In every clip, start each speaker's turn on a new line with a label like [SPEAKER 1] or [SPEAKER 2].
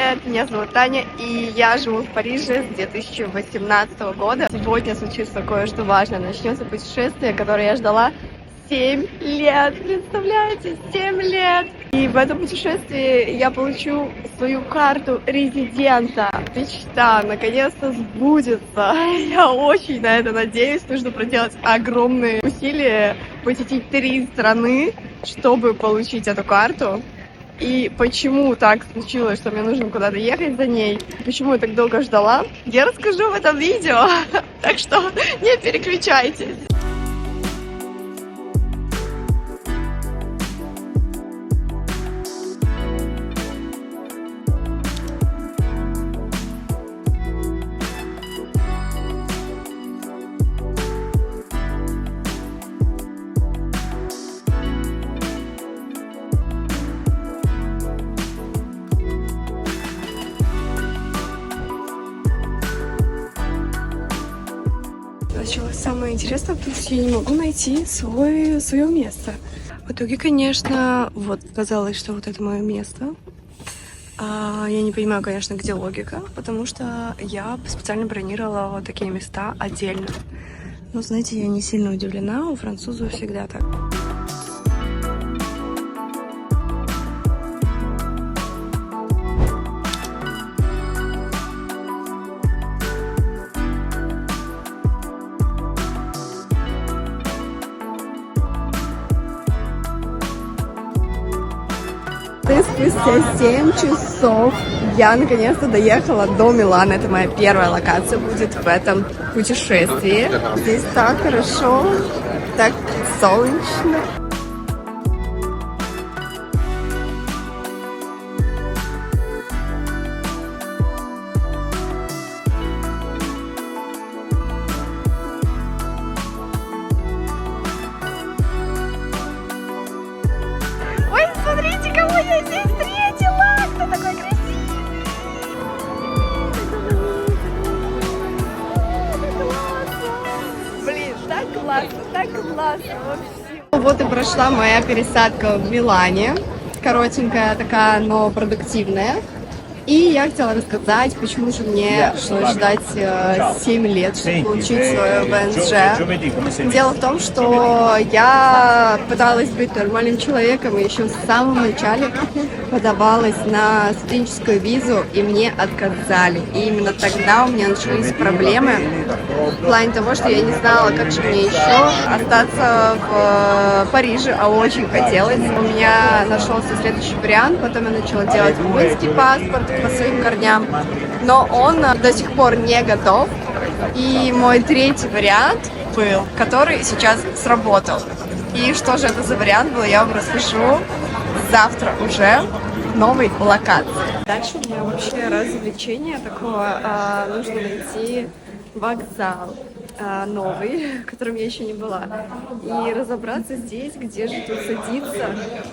[SPEAKER 1] привет! Меня зовут Таня, и я живу в Париже с 2018 года. Сегодня случится кое-что важное. Начнется путешествие, которое я ждала 7 лет. Представляете? 7 лет! И в этом путешествии я получу свою карту резидента. Мечта наконец-то сбудется. Я очень на это надеюсь. Нужно проделать огромные усилия, посетить 3 страны, чтобы получить эту карту. И почему так случилось, что мне нужно куда-то ехать за ней, почему я так долго ждала, я расскажу в этом видео. Так что не переключайтесь. Началось самое интересное, потому что я не могу найти свое место. В итоге, конечно, вот казалось, что вот это мое место. Я не понимаю, конечно, где логика, потому что я специально бронировала вот такие места отдельно. Но, знаете, я не сильно удивлена, у французов всегда так. И спустя 7 часов я наконец-то доехала до Милана. Это моя первая локация будет в этом путешествии. Здесь так хорошо, так солнечно. Ой, смотрите, кого я здесь встретила! Кто такой красивый! Блин, так классно, так классно вообще! Вот и прошла моя пересадка в Милане. Коротенькая такая, но продуктивная. И я хотела рассказать, почему же мне пришлось ждать 7 лет, чтобы получить свое ВНЖ. Дело в том, что я пыталась быть нормальным человеком, и еще в самом начале подавалась на студенческую визу, и мне отказали. И именно тогда у меня начались проблемы в плане того, что я не знала, как же мне еще остаться в Париже, а очень хотелось. У меня нашелся следующий вариант, потом я начала делать румынский паспорт по своим корням, но он до сих пор не готов. И мой третий вариант был, который сейчас сработал. И что же это за вариант был, я вам расскажу завтра уже в новой локации. Дальше у меня вообще развлечение такое, нужно найти вокзал новый, в котором я еще не была, и разобраться здесь, где же тут садиться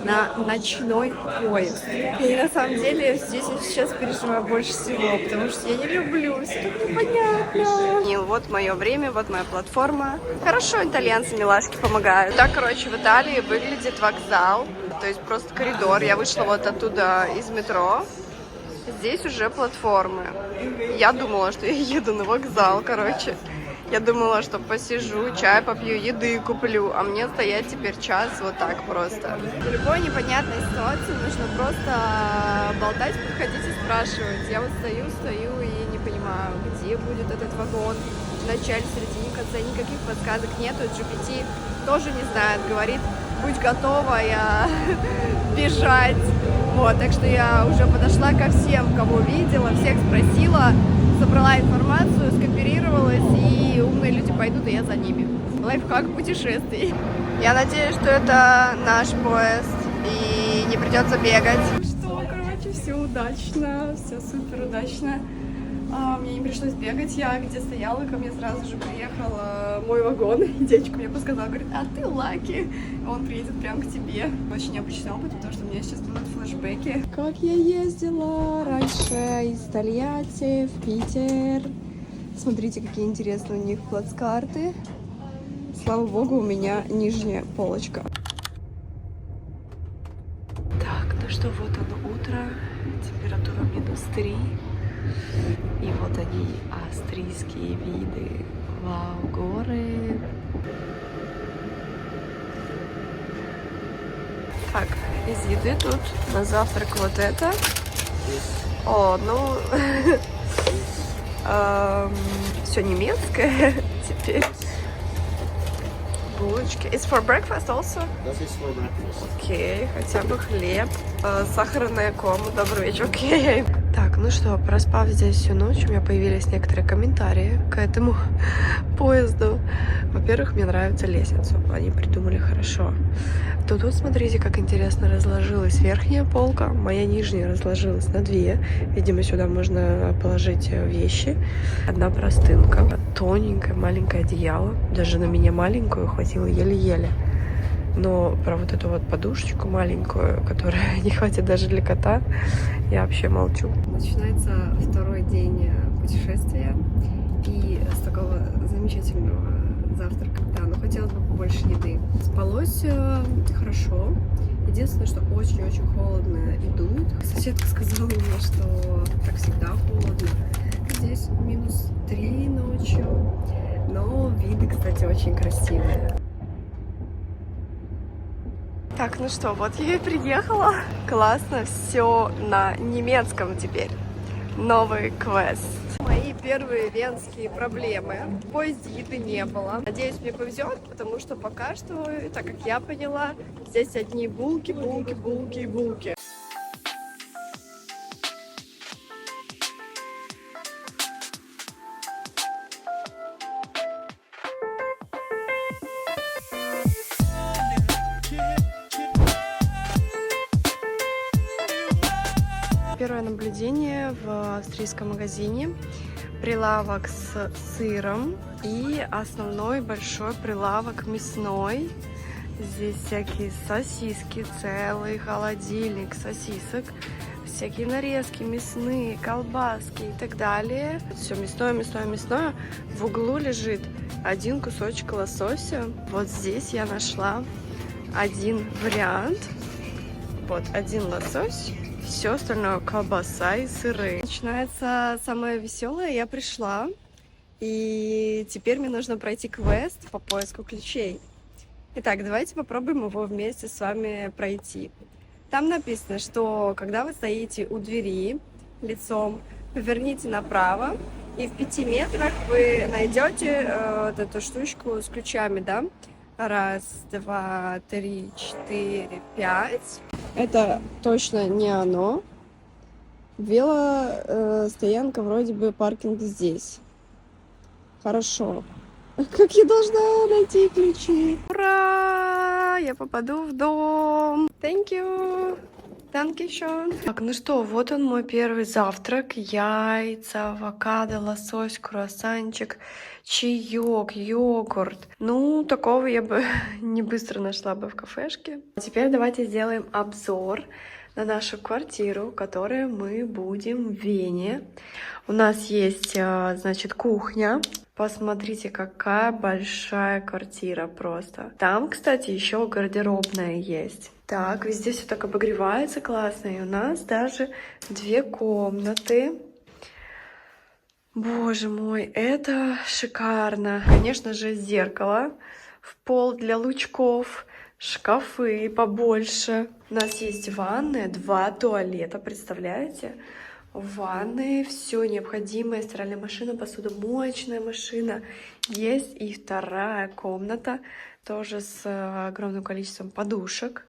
[SPEAKER 1] на ночной поезд. И на самом деле здесь я сейчас переживаю больше всего, потому что я не люблю, все так непонятно. И вот мое время, вот моя платформа. Хорошо, итальянцы милашки помогают. Так, короче, в Италии выглядит вокзал, то есть просто коридор. Я вышла вот оттуда из метро. Здесь уже платформы. Я думала, что я еду на вокзал, короче. Я думала, что посижу, чай попью, еды куплю, а мне стоять теперь час вот так просто. В любой непонятной ситуации нужно просто болтать, подходить и спрашивать. Я вот стою и не понимаю, где будет этот вагон. В начале, в середине, в конце никаких подсказок нету. GPT тоже не знает, говорит, будь готова, я бежать. Вот, так что я уже подошла ко всем, кого видела, всех спросила, собрала информацию, скооперировалась, и умные люди пойдут, и я за ними. Лайфхак путешествий. Я надеюсь, что это наш поезд, и не придется бегать. Что, короче, все удачно, все супер удачно. Мне не пришлось бегать, я где стояла, ко мне сразу же приехал мой вагон, и девочка мне подсказала, говорит, а ты лаки, он приедет прямо к тебе. Очень необычный опыт, потому что у меня сейчас будут флешбеки. Как я ездила раньше из Тольятти в Питер. Смотрите, какие интересные у них плацкарты. Слава богу, у меня нижняя полочка. Так, ну что, вот оно утро.
[SPEAKER 2] Температура -3. И вот они, австрийские виды. Вау, горы. Так, из еды тут на завтрак вот это. О, ну, все немецкое теперь. Булочки. It's for breakfast also?
[SPEAKER 3] Das ist for breakfast.
[SPEAKER 2] Окей, хотя бы хлеб. Сахарная кома, добрый вечер, окей. Так, ну что, проспав здесь всю ночь, у меня появились некоторые комментарии к этому поезду. Во-первых, мне нравится лестницу, они придумали хорошо. То тут, смотрите, как интересно разложилась верхняя полка, моя нижняя разложилась на 2. Видимо, сюда можно положить вещи. Одна простынка, тоненькое маленькое одеяло. Даже на меня маленькую хватило еле-еле. Но про вот эту вот подушечку маленькую, которая не хватит даже для кота, я вообще молчу. Начинается второй день путешествия. И с такого замечательного завтрака. Да, но хотелось бы побольше еды. Спалось хорошо. Единственное, что очень-очень холодно и дует. Соседка сказала мне, что так всегда холодно. Здесь -3 ночью. Но виды, кстати, очень красивые. Так, ну что, вот я и приехала. Классно, все на немецком теперь. Новый квест. Мои первые венские проблемы. В поезде еды не было. Надеюсь, мне повезет, потому что пока что, так как я поняла, здесь одни булки, булки, булки и булки. Первое наблюдение в австрийском магазине. Прилавок с сыром и основной большой прилавок мясной. Здесь всякие сосиски, целый холодильник сосисок, всякие нарезки мясные, колбаски и так далее. Все мясное, мясное, мясное. В углу лежит один кусочек лосося. Вот здесь я нашла один вариант. Вот один лосось. Все остальное колбаса и сыры. Начинается самое веселое. Я пришла, и теперь мне нужно пройти квест по поиску ключей. Итак, давайте попробуем его вместе с вами пройти. Там написано, что когда вы стоите у двери лицом, поверните направо, и в 5 метрах вы найдете вот эту штучку с ключами, да? 1, 2, 3, 4, 5. Это точно не оно. Велостоянка, вроде бы паркинг здесь. Хорошо. Как я должна найти ключи? Ура! Я попаду в дом. Thank you. Dankeschön. Так, ну что, вот он мой первый завтрак. Яйца, авокадо, лосось, круассанчик, чаек, йогурт. Ну, такого я бы не быстро нашла бы в кафешке. А теперь давайте сделаем обзор на нашу квартиру, в которой мы будем в Вене. У нас есть, значит, кухня. Посмотрите, какая большая квартира просто. Там, кстати, еще гардеробная есть. Так, везде все так обогревается классно. И у нас даже 2 комнаты. Боже мой, это шикарно. Конечно же, зеркало в пол для лучков, шкафы побольше. У нас есть ванная, 2 туалета, представляете? В ванной все необходимое, стиральная машина, посудомоечная машина. Есть и 2-я комната, тоже с огромным количеством подушек.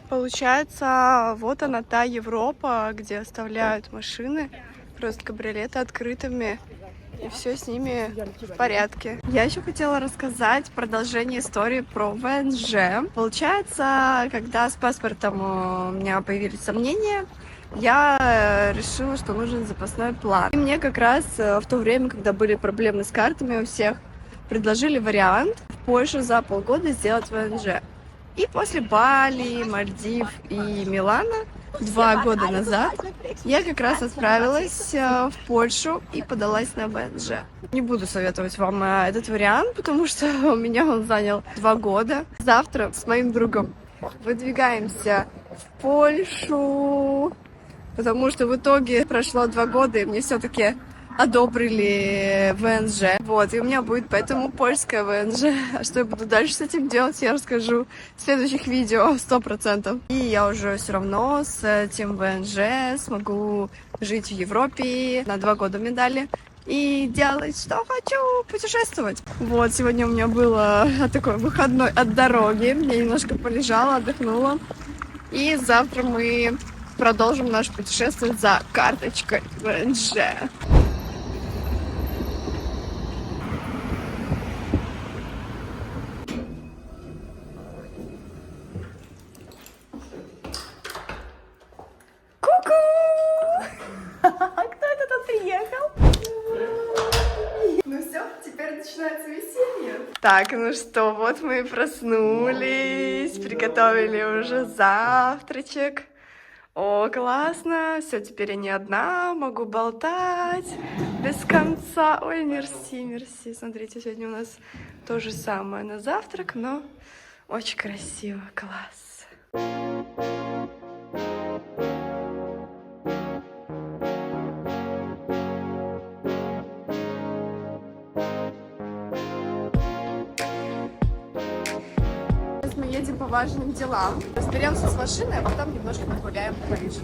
[SPEAKER 2] Получается, вот она та Европа, где оставляют машины, просто кабриолеты открытыми, и все с ними в порядке. Я еще хотела рассказать продолжение истории про ВНЖ. Получается, когда с паспортом у меня появились сомнения, я решила, что нужен запасной план. И мне как раз в то время, когда были проблемы с картами у всех, предложили вариант в Польше за полгода сделать ВНЖ. И после Бали, Мальдив и Милана 2 года назад я как раз отправилась в Польшу и подалась на ВНЖ. Не буду советовать вам этот вариант, потому что у меня он занял 2 года. Завтра с моим другом выдвигаемся в Польшу, потому что в итоге прошло 2 года, и мне все-таки одобрили ВНЖ. Вот, и у меня будет поэтому польская ВНЖ. А что я буду дальше с этим делать, я расскажу в следующих видео 100%. И я уже все равно с этим ВНЖ смогу жить в Европе. На 2 года мне дали. И делать, что хочу, путешествовать. Вот, сегодня у меня было такой выходной от дороги. Я немножко полежала, отдохнула. И завтра мы продолжим наше путешествие за карточкой ВНЖ. Кто это тут приехал? Ну все, теперь начинается веселье. Так, ну что, вот мы и проснулись, приготовили уже завтрачек. О, классно, все, теперь я не одна, могу болтать без конца. Ой, мерси, мерси. Смотрите, сегодня у нас то же самое на завтрак, но очень красиво, класс. Едем по важным делам. Разберемся с машиной, а потом немножко погуляем по Парижу.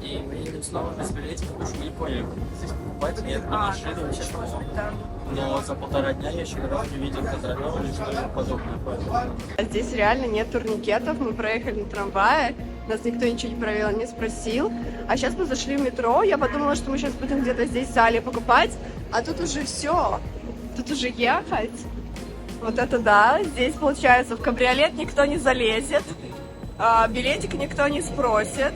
[SPEAKER 3] И мы едем снова без билетов, потому что мы не поняли, здесь покупать нет на машину сейчас. Но за 1,5 дня я еще ни разу не видел контролера или что-то подобное.
[SPEAKER 2] Здесь реально нет турникетов. Мы проехали на трамвае, нас никто ничего не проверил, не спросил. А сейчас мы зашли в метро, я подумала, что мы сейчас будем где-то здесь в зале покупать, а тут уже все, тут уже ехать. Вот это да, здесь получается в кабриолет никто не залезет, билетик никто не спросит.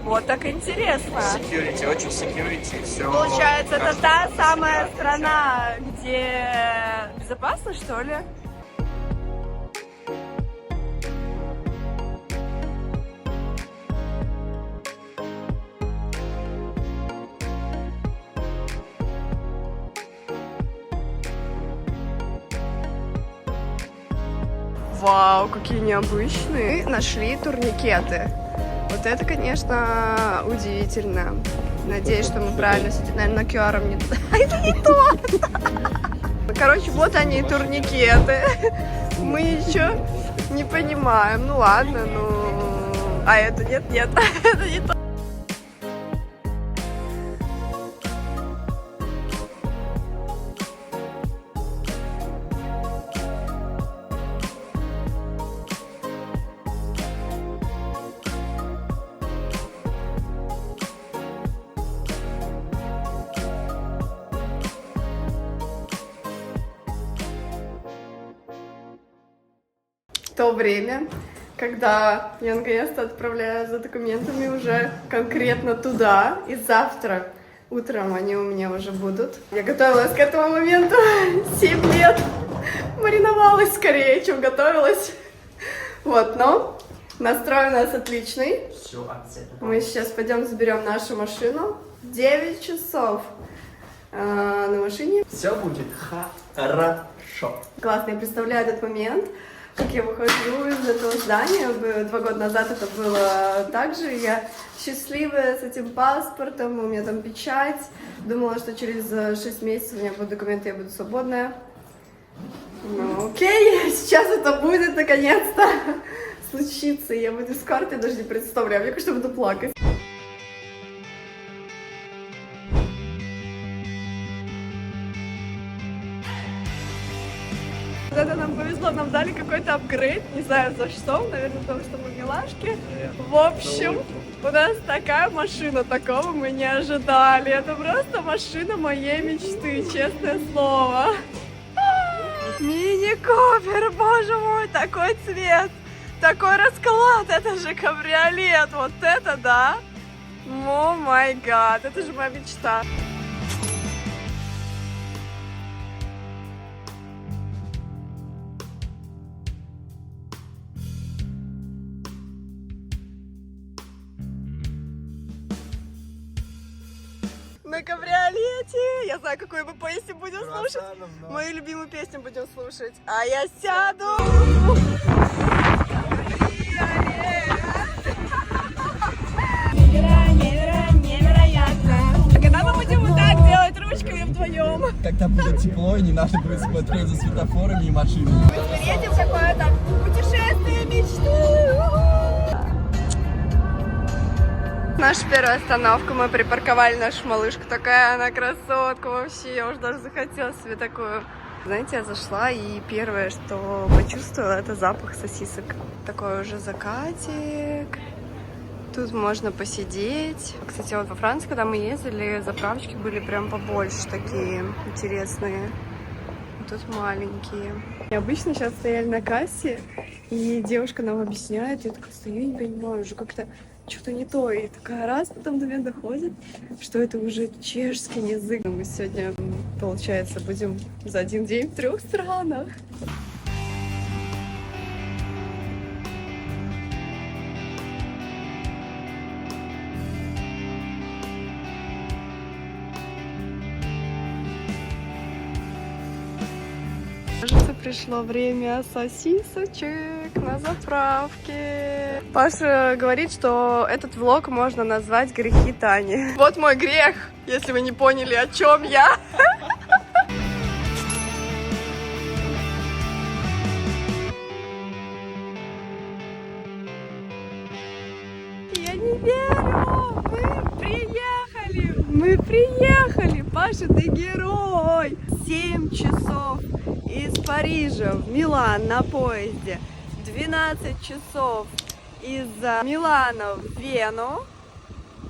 [SPEAKER 2] Вот так интересно.
[SPEAKER 3] Security, очень security, все.
[SPEAKER 2] Получается, это та самая страна, где безопасно, что ли? Вау, какие необычные. Нашли турникеты. Вот это, конечно, удивительно. Надеюсь, что мы правильно сидим. Наверное, на QR не... А это не то! Короче, вот они, турникеты. Мы ничего не понимаем. Ну ладно, ну... А это нет, это не то. То время, когда я наконец-то отправляю за документами уже конкретно туда, и завтра утром они у меня уже будут. Я готовилась к этому моменту 7 лет, мариновалась скорее, чем готовилась. Вот, но настрой у нас отличный. Мы сейчас пойдем заберем нашу машину. 9 часов на машине.
[SPEAKER 3] Все будет хорошо.
[SPEAKER 2] Классно, я представляю этот момент, как я выхожу из этого здания. 2 года назад это было так же. Я счастливая с этим паспортом, у меня там печать. Думала, что через 6 месяцев у меня будут документы, я буду свободная. Ну окей, сейчас это будет наконец-то случиться. Я буду с картой, даже не представляю. Мне кажется, буду плакать. Это нам повезло, нам дали какой-то апгрейд, не знаю за что, наверное, потому что мы милашки. В общем, у нас такая машина, такого мы не ожидали. Это просто машина моей мечты, честное слово. Мини-купер, боже мой, такой цвет, такой расклад, это же кабриолет, вот это да. О май гад, это же моя мечта. на кабриолете. Я знаю, какую мы песню будем слушать. Мою любимую песню будем слушать. А я сяду. Когда мы будем вот так делать ручками вдвоем?
[SPEAKER 3] Когда будет тепло и не надо будет смотреть за светофорами и машинами.
[SPEAKER 2] Мы едем в какое-то путешествие мечты. Наша первая остановка, мы припарковали нашу малышку. Такая она красотка вообще, я уже даже захотела себе такую. Знаете, я зашла и первое, что почувствовала, это запах сосисок. Такой уже закатик. Тут можно посидеть. Кстати, вот во Франции, когда мы ездили, заправочки были прям побольше такие интересные. Тут маленькие. И обычно сейчас стояли на кассе, и девушка нам объясняет, я такая стою, не понимаю, уже как-то что-то не то. И такая раз потом до меня доходит, что это уже чешский язык. Мы сегодня, получается, будем за один день в 3 странах. Кажется, пришло время сосисочек на заправке. Паша говорит, что этот влог можно назвать «Грехи Тани». Вот мой грех, если вы не поняли, о чем я. Я не верю! Мы приехали! Паша, ты герой! 7 часов из Парижа в Милан на поезде, 12 часов из Милана в Вену,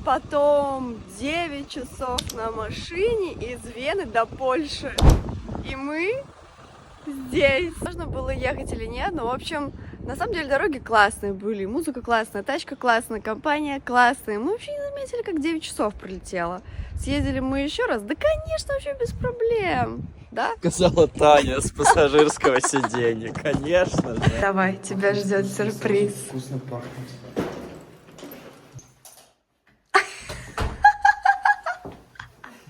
[SPEAKER 2] потом 9 часов на машине из Вены до Польши. И мы здесь. Можно было ехать или нет, но, в общем, на самом деле дороги классные были, музыка классная, тачка классная, компания классная. Мы вообще не заметили, как 9 часов пролетело. Съездили мы еще раз? Да, конечно, вообще без проблем. Да?
[SPEAKER 3] Сказала Таня с пассажирского сиденья, конечно же.
[SPEAKER 2] Давай, тебя ждет сюрприз.
[SPEAKER 3] Вкусно пахнет.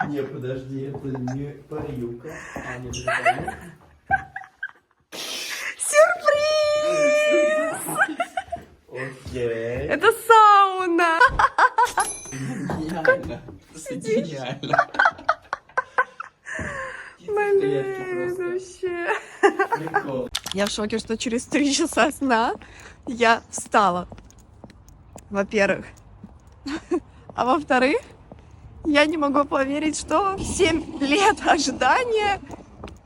[SPEAKER 3] Не, подожди, это не парилка. А, нет, это парилка.
[SPEAKER 2] Сюрприз!
[SPEAKER 3] Окей.
[SPEAKER 2] Это сауна!
[SPEAKER 3] Гениально. Это гениально.
[SPEAKER 2] Блин, вообще.
[SPEAKER 3] Прикол.
[SPEAKER 2] Я в шоке, что через 3 часа сна я встала. Во-первых. А во-вторых, я не могу поверить, что 7 лет ожидания,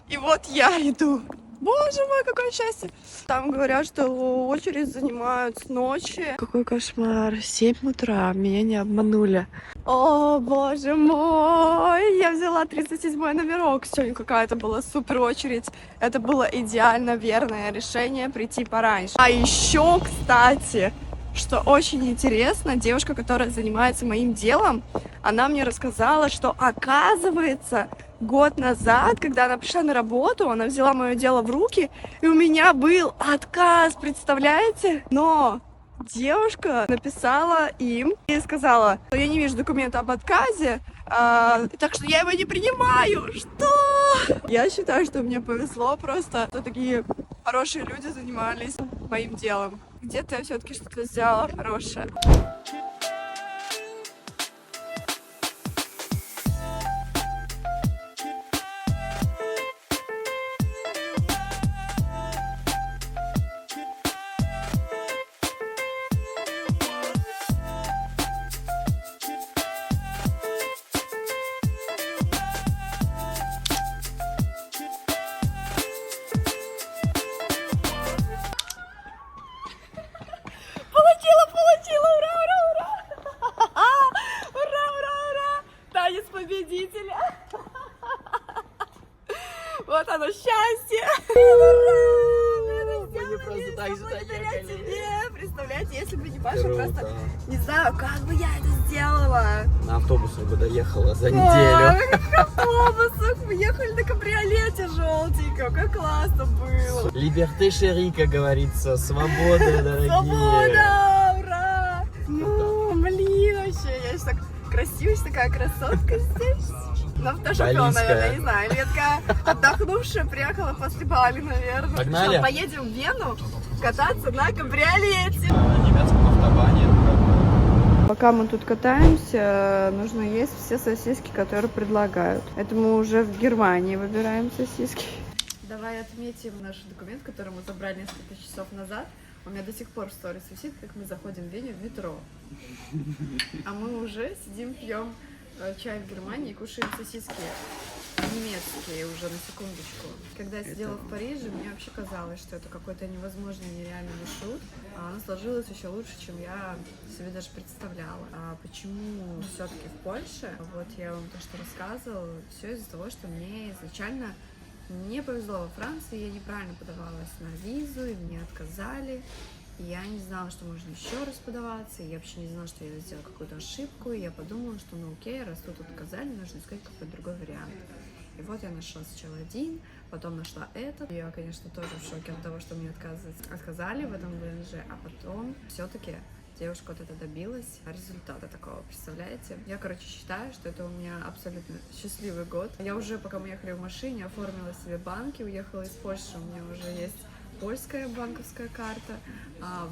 [SPEAKER 2] и вот я иду. Боже мой, какое счастье! Там говорят, что очередь занимают с ночи. Какой кошмар. 7 утра, меня не обманули. О, боже мой! Я взяла 37-й номерок. Сегодня какая-то была супер очередь. Это было идеально верное решение прийти пораньше. А еще, кстати, что очень интересно, девушка, которая занимается моим делом, она мне рассказала, что оказывается, год назад, когда она пришла на работу, она взяла мое дело в руки, и у меня был отказ, представляете? Но девушка написала им и сказала, что я не вижу документа об отказе, так что я его не принимаю. Что? Я считаю, что мне повезло просто, что такие хорошие люди занимались моим делом. Где-то я все-таки что-то сделала хорошее. Получила! Ура, ура, ура! Ура, ура, ура! Танец победителя! Вот оно, счастье!
[SPEAKER 3] Мы просто так же
[SPEAKER 2] Благодаря
[SPEAKER 3] доехали.
[SPEAKER 2] тебе! Представляете, если бы не Паша, просто не знаю, как бы я это сделала.
[SPEAKER 3] На автобусах бы доехала за
[SPEAKER 2] Ой,
[SPEAKER 3] неделю.
[SPEAKER 2] как в автобусах! Мы ехали на кабриолете желтеньком, как классно было!
[SPEAKER 3] Либерте шери, как говорится, свобода, дорогие.
[SPEAKER 2] Свобода! Ура! Ну, блин, вообще, я сейчас так красивая такая красотка здесь. На фотошопе, наверное, не знаю. Или я такая отдохнувшая, приехала после Бали, наверное.
[SPEAKER 3] Погнали.
[SPEAKER 2] Что, поедем в Вену кататься на кабриолете.
[SPEAKER 3] На немецком автобане.
[SPEAKER 2] Пока мы тут катаемся, нужно есть все сосиски, которые предлагают. Это мы уже в Германии выбираем сосиски. Давай отметим наш документ, который мы забрали несколько часов назад. У меня до сих пор в сторис висит, как мы заходим в Вене в метро. А мы уже сидим, пьем чай в Германии и кушаем сосиски немецкие уже, на секундочку. Когда я сидела в Париже, мне вообще казалось, что это какой-то невозможный, нереальный маршрут. А оно сложилось еще лучше, чем я себе даже представляла. А почему все-таки в Польше? Вот я вам то, что рассказывала, все из-за того, что мне изначально не повезло во Франции, я неправильно подавалась на визу, и мне отказали. И я не знала, что можно еще раз подаваться, и я вообще не знала, что я сделала какую-то ошибку, и я подумала, что ну окей, раз тут отказали, нужно искать какой-то другой вариант. И вот я нашла сначала один, потом нашла этот. Я, конечно, тоже в шоке от того, что мне отказали в этом ВНЖ, а потом все-таки девушка вот это добилась результата такого, представляете? Я, короче, считаю, что это у меня абсолютно счастливый год. Я уже, пока мы ехали в машине, оформила себе банки, уехала из Польши, у меня уже есть польская банковская карта,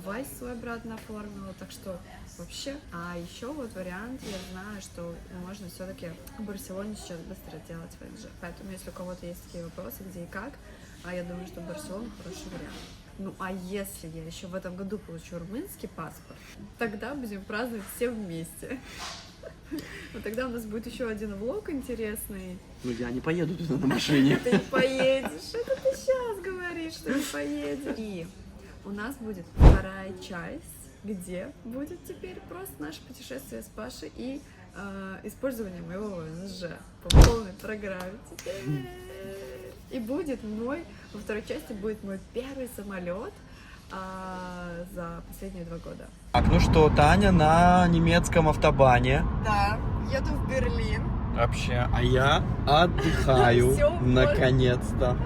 [SPEAKER 2] Вайс свой обратно оформила, так что вообще. А еще вот вариант, я знаю, что можно все-таки в Барселоне сейчас быстро делать ВНЖ, поэтому если у кого-то есть такие вопросы, где и как, я думаю, что Барселона хороший вариант. Ну а если я еще в этом году получу румынский паспорт, тогда будем праздновать все вместе. Но тогда у нас будет еще один влог интересный.
[SPEAKER 3] Ну я не поеду туда на машине.
[SPEAKER 2] Ты не поедешь, это ты сейчас говоришь, что не поедешь. И у нас будет вторая часть, где будет теперь просто наше путешествие с Пашей и использование моего ВНЖ по полной программе. И будет во второй части будет мой первый самолет за последние 2 года.
[SPEAKER 3] Так, ну что, Таня на немецком автобане.
[SPEAKER 2] Да, еду в Берлин.
[SPEAKER 3] Вообще, а я отдыхаю,
[SPEAKER 2] Всё,
[SPEAKER 3] наконец-то.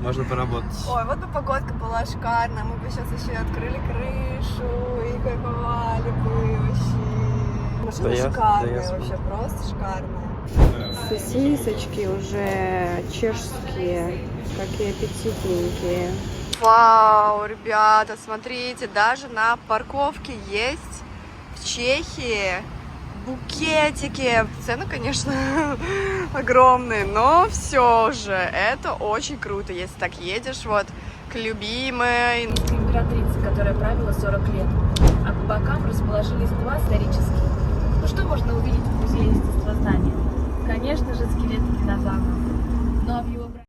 [SPEAKER 3] Можно поработать.
[SPEAKER 2] Ой, вот бы погодка была шикарная, мы бы сейчас еще и открыли крышу и кайфовали бы вообще. Машина
[SPEAKER 3] Да
[SPEAKER 2] шикарная,
[SPEAKER 3] я
[SPEAKER 2] вообще просто шикарная. Сосисочки уже чешские, какие аппетитненькие. Вау, ребята, смотрите, даже на парковке есть в Чехии букетики. Цены, конечно, огромные, но все же это очень круто, если так едешь вот к любимой.
[SPEAKER 4] Императрица, которая правила 40 лет, а по бокам расположились 2 исторических. Ну что можно увидеть в музее естества?